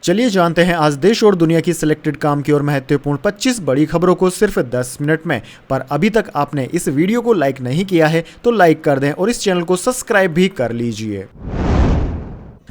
चलिए जानते हैं आज देश और दुनिया की सिलेक्टेड काम की और महत्वपूर्ण 25 बड़ी खबरों को सिर्फ 10 मिनट में। पर अभी तक आपने इस वीडियो को लाइक नहीं किया है तो लाइक कर दें और इस चैनल को सब्सक्राइब भी कर लीजिए।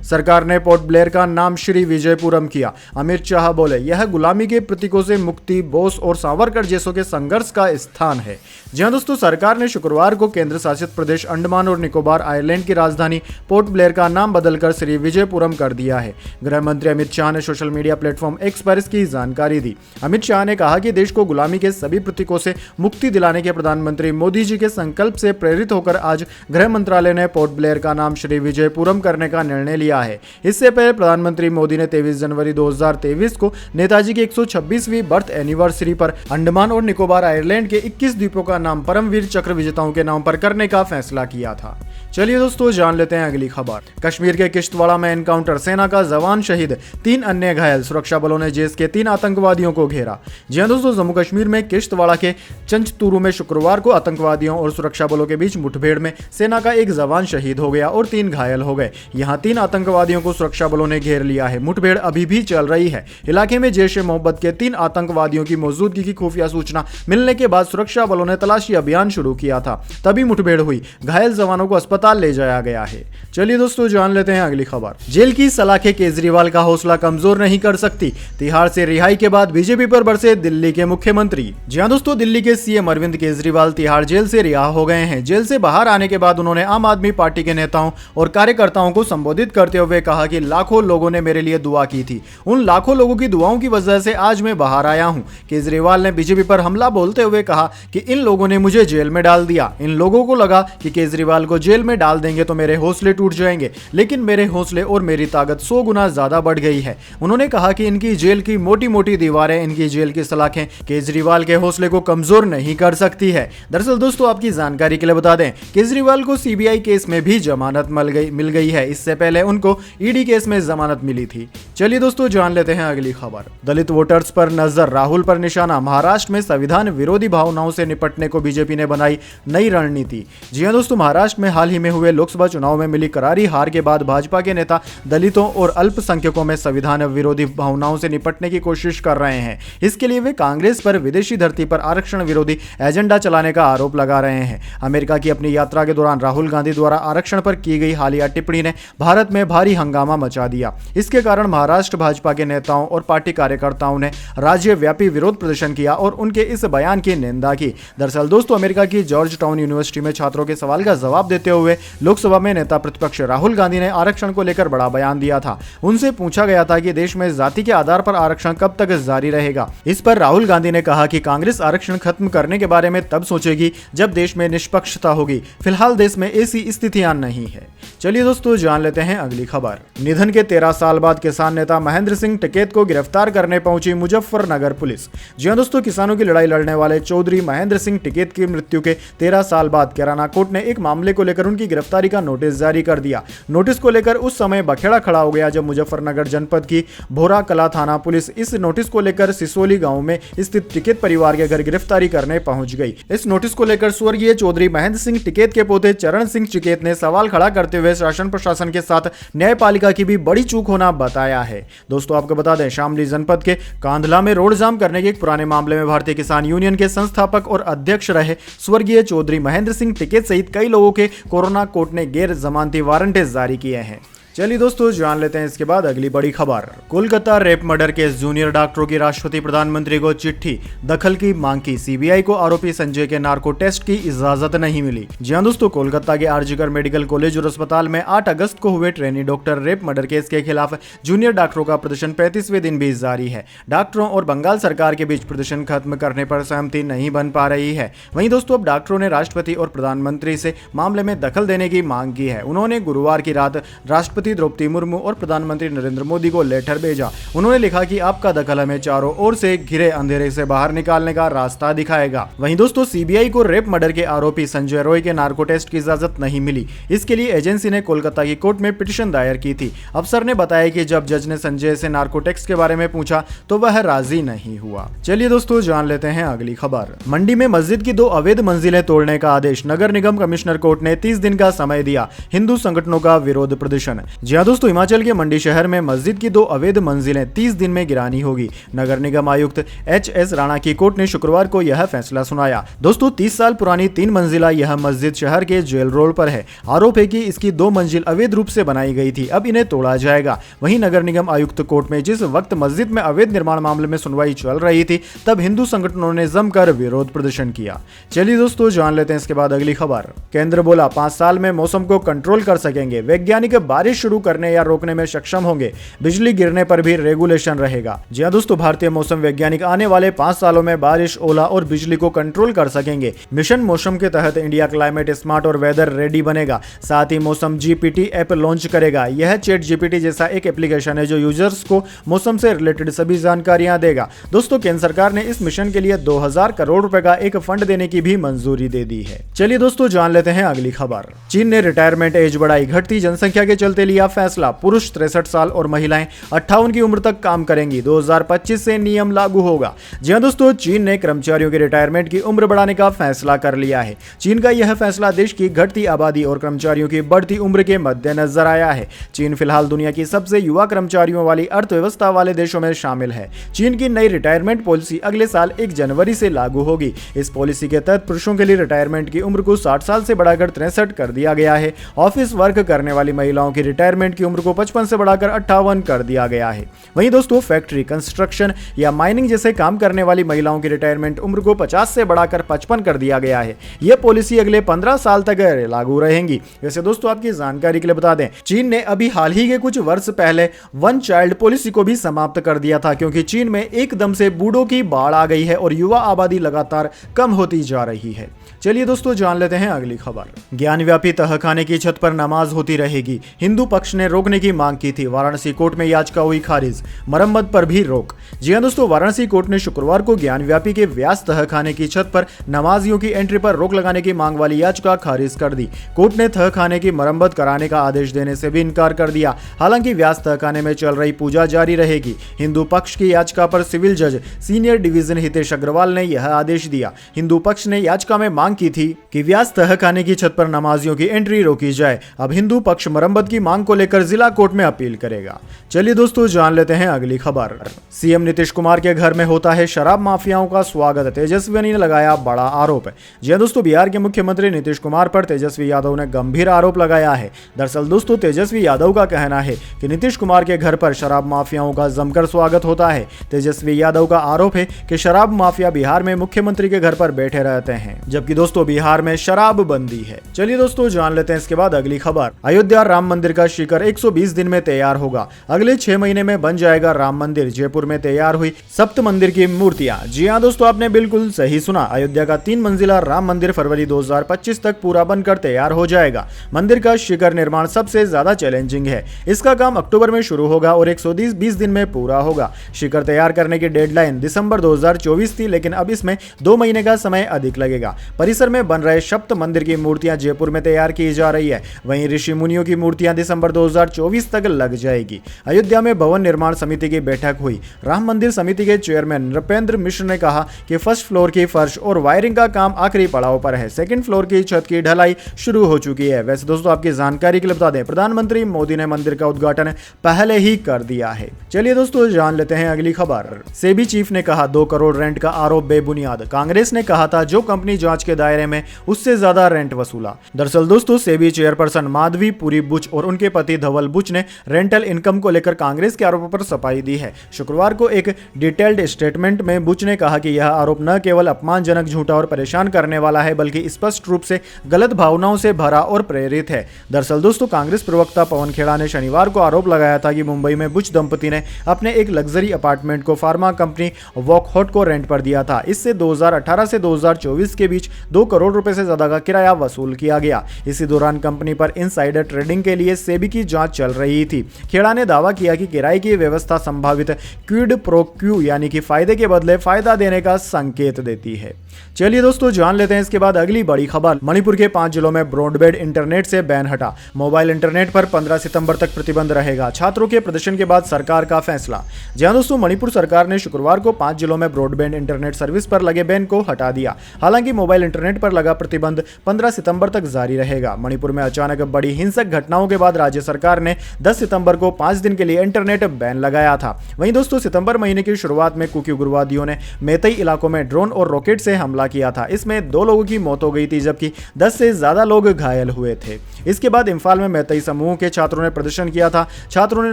सरकार ने पोर्ट ब्लेयर का नाम श्री विजयपुरम किया। अमित शाह बोले, यह गुलामी के प्रतीकों से मुक्ति, बोस और सावरकर जैसों के संघर्ष का स्थान है। जी हां दोस्तों, सरकार ने शुक्रवार को केंद्र शासित प्रदेश अंडमान और निकोबार आइलैंड की राजधानी पोर्ट ब्लेयर का नाम बदलकर श्री विजयपुरम कर दिया है। गृह मंत्री अमित शाह ने सोशल मीडिया प्लेटफॉर्म एक्स पर इसकी जानकारी दी। अमित शाह ने कहा कि देश को गुलामी के सभी प्रतीकों से मुक्ति दिलाने के प्रधानमंत्री मोदी जी के संकल्प से प्रेरित होकर आज गृह मंत्रालय ने पोर्ट ब्लेयर का नाम श्री विजयपुरम करने का निर्णय लिया है। इससे पहले प्रधानमंत्री मोदी ने 23 जनवरी 2023 को नेताजी की 126वीं बर्थ एनिवर्सरी पर अंडमान और निकोबार आइलैंड के 21 द्वीपों का नाम परमवीर चक्र विजेताओं के नाम पर करने का फैसला किया था। चलिए दोस्तों, जान लेते हैं अगली खबर। कश्मीर के किश्तवाड़ा में एनकाउंटर, सेना का जवान शहीद, 3 अन्य घायल, सुरक्षा बलों ने जेश के 3 आतंकवादियों को घेरा। जी हां दोस्तों, जम्मू कश्मीर में किश्तवाड़ा के चंचतूरू में शुक्रवार को आतंकवादियों और सुरक्षा बलों के बीच मुठभेड़ में सेना का 1 जवान शहीद हो गया और 3 घायल हो गए। यहाँ 3 आतंकवादियों को सुरक्षा बलों ने घेर लिया है। मुठभेड़ अभी भी चल रही है। इलाके में जैश ए मोहम्मद के 3 आतंकवादियों की मौजूदगी की खुफिया सूचना मिलने के बाद सुरक्षा बलों ने तलाशी अभियान शुरू किया था, तभी मुठभेड़ हुई। घायल जवानों को अस्पताल ले जाया गया है। चलिए दोस्तों, जान लेते हैं अगली खबर। जेल की सलाखें केजरीवाल का हौसला कमजोर नहीं कर सकती। तिहाड़ से रिहाई के बाद बीजेपी पर बरसे दिल्ली के मुख्यमंत्री। जी हां दोस्तों, दिल्ली के सीएम अरविंद केजरीवाल तिहाड़ जेल से रिहा हो गए हैं। जेल से बाहर आने के बाद उन्होंने आम आदमी पार्टी के नेताओं और कार्यकर्ताओं को संबोधित करते हुए कहा कि लाखों लोगों ने मेरे लिए दुआ की थी। उन लाखों लोगों की दुआओं की वजह से आज मैं बाहर आया हूं। केजरीवाल ने बीजेपी पर हमला बोलते हुए कहा कि इन लोगों ने मुझे जेल में डाल दिया। इन लोगों को लगा कि केजरीवाल को जेल में डाल देंगे तो मेरे हौसले टूट जाएंगे, लेकिन मेरे हौसले और मेरी ताकत 100 गुना ज्यादा बढ़ गई है। उन्होंने कहा कि इनकी जेल की मोटी मोटी दीवारें, इनकी जेल की सलाखें केजरीवाल के हौसले को कमजोर नहीं कर सकती है। दरअसल दोस्तों, आपकी जानकारी के लिए बता दें, केजरीवाल को सीबीआई केस में भी जमानत मिल गई है। इससे पहले उनको ईडी केस में जमानत मिली थी। चलिए दोस्तों, जान लेते हैं अगली खबर। दलित वोटर्स पर नजर, राहुल पर निशाना। महाराष्ट्र में संविधान विरोधी भावनाओं से निपटने को बीजेपी ने बनाई नई रणनीति। जी हां दोस्तों, महाराष्ट्र में हाल ही में हुए लोकसभा चुनाव में मिली करारी हार के बाद भाजपा के नेता दलितों और अल्पसंख्यकों में संविधान विरोधी भावनाओं से निपटने की कोशिश कर रहे हैं। इसके लिए वे कांग्रेस पर विदेशी धरती पर आरक्षण विरोधी एजेंडा चलाने का आरोप लगा रहे हैं। अमेरिका की अपनी यात्रा के दौरान राहुल गांधी द्वारा आरक्षण पर की गई हालिया टिप्पणी ने भारत में भारी हंगामा मचा दिया। इसके कारण महाराष्ट्र भाजपा के नेताओं और पार्टी कार्यकर्ताओं ने राज्यव्यापी विरोध प्रदर्शन किया और उनके इस बयान की निंदा की। दरअसल दोस्तों, अमेरिका की जॉर्ज टाउन यूनिवर्सिटी में छात्रों के सवाल का जवाब देते हुए लोकसभा में नेता प्रतिपक्ष राहुल गांधी ने आरक्षण को लेकर बड़ा बयान दिया था। उनसे पूछा गया था कि देश में जाति के आधार पर आरक्षण कब तक जारी रहेगा। इस पर राहुल गांधी ने कहा कि कांग्रेस आरक्षण खत्म करने के बारे में तब सोचेगी जब देश में निष्पक्षता होगी। फिलहाल देश में ऐसी स्थितियां नहीं है। चलिए दोस्तों, जान लेते हैं अगली खबर। निधन के 13 साल बाद किसान नेता महेंद्र सिंह टिकैत को गिरफ्तार करने पहुंची मुजफ्फरनगर पुलिस। जी हां दोस्तों, किसानों की लड़ाई लड़ने वाले चौधरी महेंद्र सिंह टिकैत की मृत्यु के 13 साल बाद कैराना कोर्ट ने एक मामले को लेकर उनकी गिरफ्तारी का नोटिस जारी कर दिया। नोटिस को लेकर उस समय बखेड़ा खड़ा हो गया जब मुजफ्फरनगर जनपद की भोरा कला थाना पुलिस इस नोटिस को लेकर सिसोली गांव में स्थित टिकैत परिवार के घर गिरफ्तारी करने पहुंच गई। इस नोटिस को लेकर स्वर्गीय चौधरी महेंद्र सिंह टिकैत के पोते चरण सिंह टिकैत ने सवाल खड़ा करते हुए शासन प्रशासन के साथ न्यायपालिका की भी बड़ी चूक होना बताया है। दोस्तों, आपको बता दें, शामली जनपद के कांधला में रोड जाम करने के एक पुराने मामले में भारतीय किसान यूनियन के संस्थापक और अध्यक्ष रहे स्वर्गीय चौधरी महेंद्र सिंह टिकैत सहित कई लोगों के कोरोना कोर्ट ने गैर जमानती वारंट जारी किए हैं। चलिए दोस्तों, जान लेते हैं इसके बाद अगली बड़ी खबर। Kolkata rape murder case, junior डॉक्टरों की राष्ट्रपति प्रधानमंत्री को चिट्ठी, दखल की मांग की। सीबीआई को आरोपी संजय के नार्को टेस्ट की इजाजत नहीं मिली। जी हां दोस्तों, कोलकाता के आरजीकर मेडिकल कॉलेज और अस्पताल में 8 अगस्त को हुए trainee doctor rape murder case के खिलाफ जूनियर डॉक्टरों का प्रदर्शन 35वें दिन भी जारी है। डॉक्टरों और बंगाल सरकार के बीच प्रदर्शन खत्म करने पर सहमति नहीं बन पा रही है। वहीं दोस्तों, अब डॉक्टरों ने राष्ट्रपति और प्रधानमंत्री से मामले में दखल देने की मांग की है। उन्होंने गुरुवार की रात राष्ट्रपति द्रौपदी मुर्मू और प्रधानमंत्री नरेंद्र मोदी को लेटर भेजा। उन्होंने लिखा कि आपका दखल हमें चारों ओर से घिरे अंधेरे से बाहर निकालने का रास्ता दिखाएगा। वहीं दोस्तों, सीबीआई को रेप मर्डर के आरोपी संजय रॉय के नार्को टेस्ट की इजाजत नहीं मिली। इसके लिए एजेंसी ने कोलकाता की कोर्ट में पिटीशन दायर की थी। अफसर ने बताया कि जब जज ने संजय से नार्को टेस्ट के बारे में पूछा तो वह राजी नहीं हुआ। चलिए दोस्तों, जान लेते हैं अगली खबर। मंडी में मस्जिद की 2 अवैध मंजिलें तोड़ने का आदेश, नगर निगम कमिश्नर कोर्ट ने 30 दिन का समय दिया। हिंदू संगठनों का विरोध प्रदर्शन। जी हाँ दोस्तों, हिमाचल के मंडी शहर में मस्जिद की 2 अवैध मंजिलें 30 दिन में गिरानी होगी। नगर निगम आयुक्त HS राणा की कोर्ट ने शुक्रवार को यह फैसला सुनाया। दोस्तों, 30 साल पुरानी 3 मंजिला यह मस्जिद शहर के जेल रोड पर है। आरोप है कि इसकी 2 मंजिल अवैध रूप से बनाई गई थी, अब इन्हें तोड़ा जाएगा। वहीं नगर निगम आयुक्त कोर्ट में जिस वक्त मस्जिद में अवैध निर्माण मामले में सुनवाई चल रही थी, तब हिंदू संगठनों ने जमकर विरोध प्रदर्शन किया। चलिए दोस्तों, जान लेते हैं इसके बाद अगली खबर। केंद्र बोला 5 साल में मौसम को कंट्रोल कर सकेंगे। वैज्ञानिक बारिश शुरू करने या रोकने में सक्षम होंगे। बिजली गिरने पर भी रेगुलेशन रहेगा। जी हाँ दोस्तों, भारतीय मौसम वैज्ञानिक आने वाले 5 सालों में बारिश, ओला और बिजली को कंट्रोल कर सकेंगे। मिशन मौसम के तहत इंडिया क्लाइमेट स्मार्ट और वेदर रेडी बनेगा। साथ ही मौसम GPT ऐप लॉन्च करेगा। यह चैट GPT जैसा एक एप्लीकेशन है जो यूजर्स को मौसम से रिलेटेड सभी जानकारियां देगा। दोस्तों, केंद्र सरकार ने इस मिशन के लिए 2000 करोड़ रुपए का एक फंड देने की भी मंजूरी दे दी है। चलिए दोस्तों, जान लेते हैं अगली खबर। चीन ने रिटायरमेंट एज बढ़ाई। घटती जनसंख्या के चलते लिया फैसला। पुरुष 63 साल और महिलाएं 58 की उम्र तक काम करेंगी। 2025 से नियम लागू होगा। जी हां दोस्तों, चीन ने कर्मचारियों के रिटायरमेंट की उम्र बढ़ाने का फैसला कर लिया है। चीन का यह फैसला देश की घटती आबादी और कर्मचारियों की बढ़ती उम्र के मद्देनजर आया है। चीन फिलहाल दुनिया की सबसे युवा कर्मचारियों वाली अर्थव्यवस्था वाले देशों में शामिल है। चीन की नई रिटायरमेंट पॉलिसी अगले साल 1 जनवरी से लागू होगी। इस पॉलिसी के तहत पुरुषों के लिए रिटायरमेंट की उम्र को 60 साल से बढ़ाकर 63 कर दिया गया है। ऑफिस वर्क करने वाली महिलाओं की रिटायरमेंट की उम्र को 55 से बढ़ाकर 58 कर दिया गया है। वहीं दोस्तों, फैक्ट्री, कंस्ट्रक्शन या माइनिंग जैसे काम करने वाली महिलाओं की रिटायरमेंट उम्र को 50 से बढ़ाकर 55 कर दिया गया है। यह पॉलिसी अगले 15 साल तक लागू रहेंगी। वैसे दोस्तों, आपकी जानकारी के लिए बता दें, चीन ने अभी हाल ही के कुछ वर्ष पहले 1 चाइल्ड पॉलिसी को भी समाप्त कर दिया था, क्योंकि चीन में एकदम से बूढ़ों की बाढ़ आ गई है और युवा आबादी लगातार कम होती जा रही है। चलिए दोस्तों, जान लेते हैं अगली खबर। ज्ञानव्यापी तहखाने की छत पर नमाज होती रहेगी। हिंदू पक्ष ने रोकने की मांग की थी। वाराणसी कोर्ट में याचिका हुई खारिज। मरम्मत पर भी रोक। जी हां दोस्तों, वाराणसी कोर्ट ने शुक्रवार को ज्ञानव्यापी के व्यास तहखाने की छत पर नमाजियों की एंट्री पर रोक लगाने की मांग वाली याचिका खारिज कर दी। कोर्ट ने तहखाने की मरम्मत कराने का आदेश देने से भी इनकार कर दिया। हालांकि व्यास तहखाने में चल रही पूजा जारी रहेगी। हिंदू पक्ष की याचिका पर सिविल जज सीनियर डिवीजन हितेश अग्रवाल ने यह आदेश दिया। हिंदू पक्ष ने याचिका में मांग की थी कि व्यास तहखाने की छत पर नमाजियों की एंट्री रोकी जाए। अब हिंदू पक्ष मरम्मत की मांग को लेकर जिला कोर्ट में अपील करेगा। चलिए दोस्तों, जान लेते हैं अगली खबर। सीएम नीतीश कुमार के घर में होता है शराब माफियाओं का स्वागत। तेजस्वी ने लगाया बड़ा आरोप। जी हां दोस्तों, बिहार के मुख्यमंत्री नीतीश कुमार पर तेजस्वी यादव ने गंभीर आरोप लगाया है। दरअसल दोस्तों, तेजस्वी यादव का कहना है कि नीतीश कुमार के घर पर शराब माफियाओं का जमकर स्वागत होता है। तेजस्वी यादव का आरोप है कि शराब माफिया बिहार में मुख्यमंत्री के घर पर बैठे रहते हैं, जबकि दोस्तों बिहार में शराब बंदी है। चलिए दोस्तों, जान लेते हैं इसके बाद अगली खबर। अयोध्या राम मंदिर का शिखर 120 दिन में तैयार होगा। अगले 6 महीने में बन जाएगा राम मंदिर। जयपुर में तैयार हुई सप्त मंदिर की मूर्तियां। जी हां दोस्तों, आपने बिल्कुल सही सुना। अयोध्या का 3 मंजिला राम मंदिर फरवरी 2025 तक पूरा बनकर तैयार हो जाएगा। मंदिर का शिखर निर्माण सबसे ज्यादा चैलेंजिंग है। इसका काम अक्टूबर में शुरू होगा और 120 दिन में पूरा होगा। शिखर तैयार करने की डेडलाइन दिसंबर 2024 थी, लेकिन अब इसमें 2 महीने का समय अधिक लगेगा। परिसर में बन रहे सप्त मंदिर की मूर्तियां जयपुर में तैयार की जा रही है। वहीं ऋषि मुनियों की मूर्तियां दिसंबर 2024 तक लग जाएगी। अयोध्या में भवन निर्माण समिति की बैठक हुई। राम मंदिर समिति के चेयरमैन नृपेंद्र मिश्र ने कहा कि फर्स्ट फ्लोर की फर्श और वायरिंग का काम आखिरी पड़ाव पर है। सेकंड फ्लोर की छत की ढलाई शुरू हो चुकी है। वैसे दोस्तों, आपकी जानकारी के लिए बता दें, प्रधानमंत्री मोदी ने मंदिर का उद्घाटन पहले ही कर दिया है। चलिए दोस्तों, जान लेते हैं अगली खबर। सेबी चीफ ने कहा 2 करोड़ रेंट का आरोप बेबुनियाद। कांग्रेस ने कहा था जो कंपनी जांच के दायरे में उससे ज्यादा रेंट वसूला। दरअसल दोस्तों, सेबी चेयरपर्सन माधवी पुरी बुच और उनके पति धवल बुच ने रेंटल इनकम को लेकर कांग्रेस के आरोपों पर सफाई दी है। शुक्रवार को एक डिटेल्ड स्टेटमेंट में बुच ने कहा कि यह आरोप न केवल अपमानजनक, झूठा और परेशान करने वाला है, बल्कि स्पष्ट रूप से गलत भावनाओं से भरा और प्रेरित है। दरअसल दोस्तों, कांग्रेस प्रवक्ता पवन खेड़ा ने शनिवार को आरोप लगाया था कि मुंबई में बुच दंपति ने अपने एक लग्जरी अपार्टमेंट को फार्मा कंपनी वॉकहॉट को रेंट पर दिया था। इससे 2018 से 2024 के बीच 2 करोड़ रुपए से ज्यादा का किराया वसूल किया गया। इसी दौरान कंपनी पर इनसाइडर ट्रेडिंग के लिए सेबी की जांच चल रही थी। खेड़ा ने दावा किया कि किराए की व्यवस्था संभावित क्विड प्रो क्यू यानी कि फायदे के बदले फायदा देने का संकेत देती है। चलिए दोस्तों, जान लेते हैं इसके बाद अगली बड़ी खबर। मणिपुर के 5 जिलों में ब्रॉडबैंड इंटरनेट से बैन हटा। मोबाइल इंटरनेट पर 15 सितंबर तक प्रतिबंध रहेगा। छात्रों के प्रदर्शन के बाद सरकार का फैसला। जहां दोस्तों, मणिपुर सरकार ने शुक्रवार को 5 जिलों में ब्रॉडबैंड इंटरनेट सर्विस पर लगे बैन को हटा दिया। हालांकि मोबाइल इंटरनेट पर लगा प्रतिबंध 15 सितंबर तक जारी रहेगा। मणिपुर में अचानक बड़ी हिंसक घटनाओं के बाद राज्य सरकार ने 10 सितंबर को 5 दिन के लिए इंटरनेट बैन लगाया था। वहीं दोस्तों सितंबर महीने की शुरुआत में कुकी उग्रवादियों ने मेतई इलाकों में ड्रोन और रॉकेट से हमला किया था। इसमें 2 लोगों की मौत हो गई थी जबकि 10 से ज्यादा लोग घायल हुए थे। इसके बाद इम्फाल में मेतई समूह के छात्रों ने प्रदर्शन किया था। छात्रों ने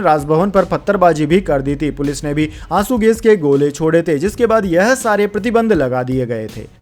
राजभवन पर पत्थरबाजी भी कर दी थी। पुलिस ने भी आंसू गैस के गोले छोड़े थे, जिसके बाद यह सारे प्रतिबंध लगा दिए गए थे।